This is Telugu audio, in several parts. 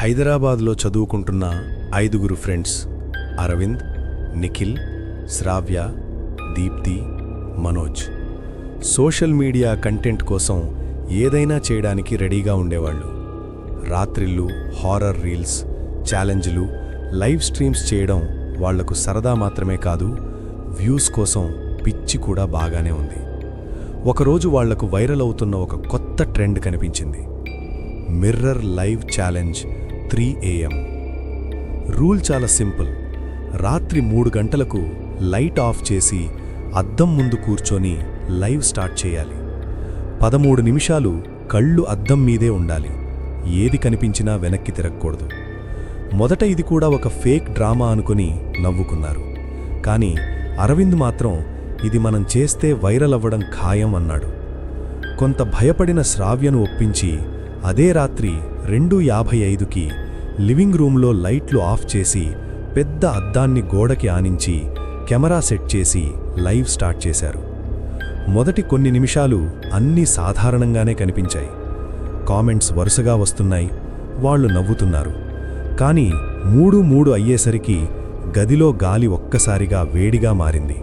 హైదరాబాద్లో చదువుకుంటున్న 5 friends Arvind, Nikhil, Shravya, Deepti, Manoj. Social media content కోసం ఏదైనా చేయడానికి రెడీగా ఉండేవాళ్ళు. రాత్రిళ్ళు హారర్ రీల్స్, ఛాలెంజ్లు, లైవ్ స్ట్రీమ్స్ చేయడం వాళ్లకు సరదా మాత్రమే కాదు, వ్యూస్ కోసం పిచ్చి కూడా బాగానే ఉంది. ఒకరోజు వాళ్లకు వైరల్ అవుతున్న ఒక కొత్త ట్రెండ్ కనిపించింది. Mirror live challenge 3 AM. Rule చాలా సింపుల్. రాత్రి 3 గంటలకు లైట్ ఆఫ్ చేసి అద్దం ముందు కూర్చొని లైవ్ స్టార్ట్ చేయాలి. 13 నిమిషాలు కళ్ళు అద్దం మీదే ఉండాలి. ఏది కనిపించినా వెనక్కి తిరగకూడదు. మొదట ఇది కూడా ఒక ఫేక్ డ్రామా అనుకుని నవ్వుకున్నారు. కానీ అరవింద్ మాత్రం ఇది మనం చేస్తే వైరల్ అవ్వడం ఖాయం అన్నాడు. కొంత భయపడిన శ్రావ్యను ఒప్పించి అదే రాత్రి 2:55కి లివింగ్ రూంలో లైట్లు ఆఫ్ చేసి పెద్ద అద్దాన్ని గోడకి ఆనించి కెమెరా సెట్ చేసి లైవ్ స్టార్ట్ చేశారు. మొదటి కొన్ని నిమిషాలు అన్నీ సాధారణంగానే కనిపించాయి. కామెంట్స్ వరుసగా వస్తున్నాయి, వాళ్ళు నవ్వుతున్నారు. కానీ 3 అయ్యేసరికి గదిలో గాలి ఒక్కసారిగా వేడిగా మారింది.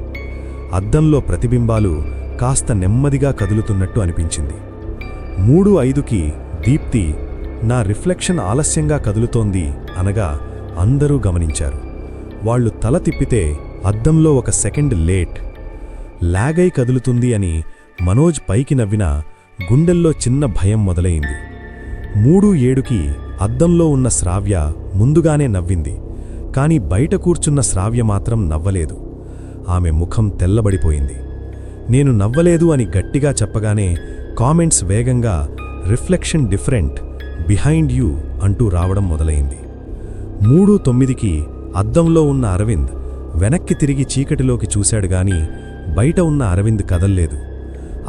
అద్దంలో ప్రతిబింబాలు కాస్త నెమ్మదిగా కదులుతున్నట్టు అనిపించింది. 3:05కి దీప్తి, నా రిఫ్లెక్షన్ ఆలస్యంగా కదులుతోంది అనగా అందరూ గమనించారు. వాళ్లు తల తిప్పితే అద్దంలో ఒక సెకండ్ లాగై కదులుతుంది అని మనోజ్ పైకి నవ్వినా గుండెల్లో చిన్న భయం మొదలైంది. 3:07కి అద్దంలో ఉన్న శ్రావ్య ముందుగానే నవ్వింది. కాని బయట కూర్చున్న శ్రావ్య మాత్రం నవ్వలేదు. ఆమె ముఖం తెల్లబడిపోయింది. నేను నవ్వలేదు అని గట్టిగా చెప్పగానే కామెంట్స్ వేగంగా రిఫ్లెక్షన్ డిఫరెంట్, బిహైండ్ యూ అంటూ రావడం మొదలైంది. 3:09కి అద్దంలో ఉన్న అరవింద్ వెనక్కి తిరిగి చీకటిలోకి చూశాడుగాని బయట ఉన్న అరవింద్ కదల్లేదు.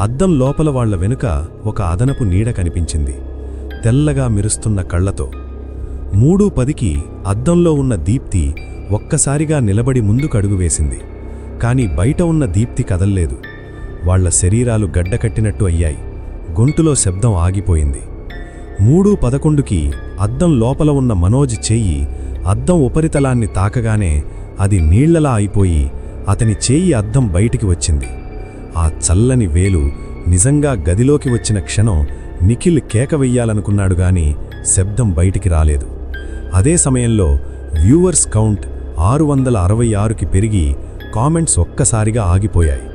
అద్దం లోపల వాళ్ల వెనుక ఒక అదనపు నీడ కనిపించింది, తెల్లగా మెరుస్తున్న కళ్లతో. 3:10కి అద్దంలో ఉన్న దీప్తి ఒక్కసారిగా నిలబడి ముందుకడుగు వేసింది. కాని బయట ఉన్న దీప్తి కదల్లేదు. వాళ్ల శరీరాలు గడ్డకట్టినట్టు అయ్యాయి. గొంతులో శబ్దం ఆగిపోయింది. 3:11కి అద్దం లోపల ఉన్న మనోజ్ చెయ్యి అద్దం ఉపరితలాన్ని తాకగానే అది నీళ్లలా అయిపోయి అతని చేయి అద్దం బయటికి వచ్చింది. ఆ చల్లని వేలు నిజంగా గదిలోకి వచ్చిన క్షణం నిఖిల్ కేక వెయ్యాలనుకున్నాడు గాని శబ్దం బయటికి రాలేదు. అదే సమయంలో వ్యూవర్స్ కౌంట్ 666కి పెరిగి కామెంట్స్ ఒక్కసారిగా ఆగిపోయాయి.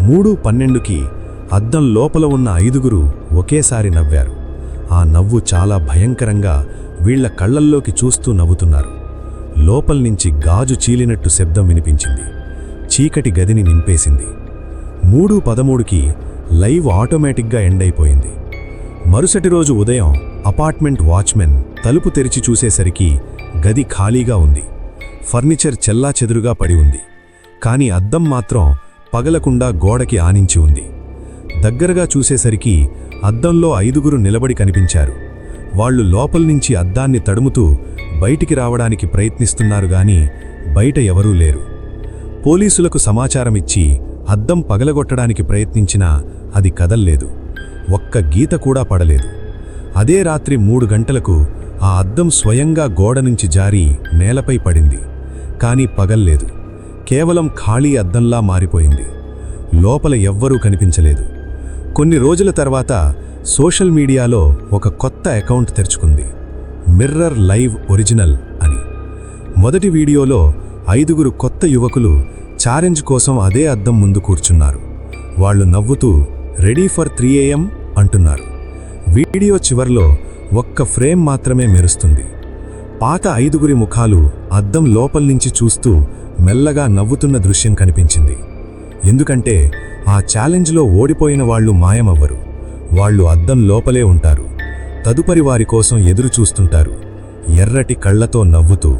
3:12కి అద్దం లోపల ఉన్న 5 ఒకేసారి నవ్వారు. ఆ నవ్వు చాలా భయంకరంగా వీళ్ల కళ్లల్లోకి చూస్తూ నవ్వుతున్నారు. లోపల్నించి గాజు చీలినట్టు శబ్దం వినిపించింది. చీకటి గదిని నింపేసింది. 3:13కి లైవ్ ఆటోమేటిక్గా ఎండైపోయింది. మరుసటి రోజు ఉదయం అపార్ట్మెంట్ వాచ్మెన్ తలుపు తెరిచి చూసేసరికి గది ఖాళీగా ఉంది. ఫర్నిచర్ చెల్లాచెదురుగా పడి ఉంది. కాని అద్దం మాత్రం పగలకుండా గోడకి ఆనించి ఉంది. దగ్గరగా చూసేసరికి అద్దంలో 5 నిలబడి కనిపించారు. వాళ్లు లోపల్నించి అద్దాన్ని తడుముతూ బయటికి రావడానికి ప్రయత్నిస్తున్నారు గాని బయట ఎవరూ లేరు. పోలీసులకు సమాచారమిచ్చి అద్దం పగలగొట్టడానికి ప్రయత్నించినా అది కదల్లేదు. ఒక్క గీత కూడా పడలేదు. అదే రాత్రి 3 గంటలకు ఆ అద్దం స్వయంగా గోడ నుంచి జారి నేలపై పడింది. కాని పగల్లేదు. కేవలం ఖాళీ అద్దంలా మారిపోయింది. లోపల ఎవ్వరూ కనిపించలేదు. కొన్ని రోజుల తర్వాత సోషల్ మీడియాలో ఒక కొత్త అకౌంట్ తెరుచుకుంది, మిర్రర్ లైవ్ ఒరిజినల్ అని. మొదటి వీడియోలో 5 కొత్త యువకులు ఛాలెంజ్ కోసం అదే అద్దం ముందు కూర్చున్నారు. వాళ్లు నవ్వుతూ రెడీ ఫర్ 3 AM అంటున్నారు. వీడియో చివర్లో ఒక్క ఫ్రేమ్ మాత్రమే మెరుస్తుంది. పాత 5 ముఖాలు అద్దం లోపల్నించి చూస్తూ మెల్లగా నవ్వుతున్న దృశ్యం కనిపించింది. ఎందుకంటే ఆ ఛాలెంజ్లో ఓడిపోయిన వాళ్లు మాయమవ్వరు. వాళ్లు అద్దం లోపలే ఉంటారు. తదుపరి వారి కోసం ఎదురు చూస్తుంటారు, ఎర్రటి కళ్లతో నవ్వుతూ.